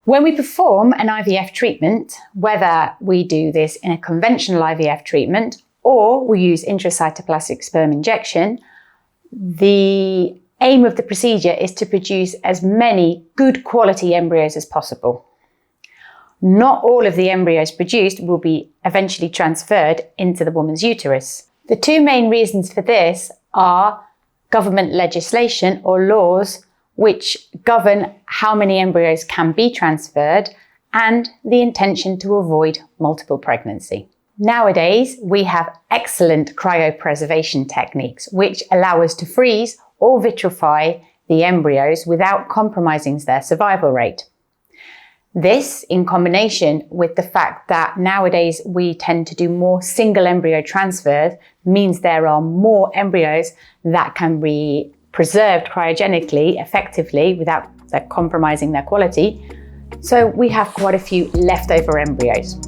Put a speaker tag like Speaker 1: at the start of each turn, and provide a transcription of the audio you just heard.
Speaker 1: When we perform an IVF treatment, whether we do this in a conventional IVF treatment or we use intracytoplasmic sperm injection, the aim of the procedure is to produce as many good quality embryos as possible. Not all of the embryos produced will be eventually transferred into the woman's uterus. The two main reasons for this are government legislation or laws which govern how many embryos can be transferred and the intention to avoid multiple pregnancy. Nowadays, we have excellent cryopreservation techniques which allow us to freeze or vitrify the embryos without compromising their survival rate. This, in combination with the fact that nowadays we tend to do more single embryo transfers, means there are more embryos that can be preserved cryogenically effectively without compromising their quality. So we have quite a few leftover embryos.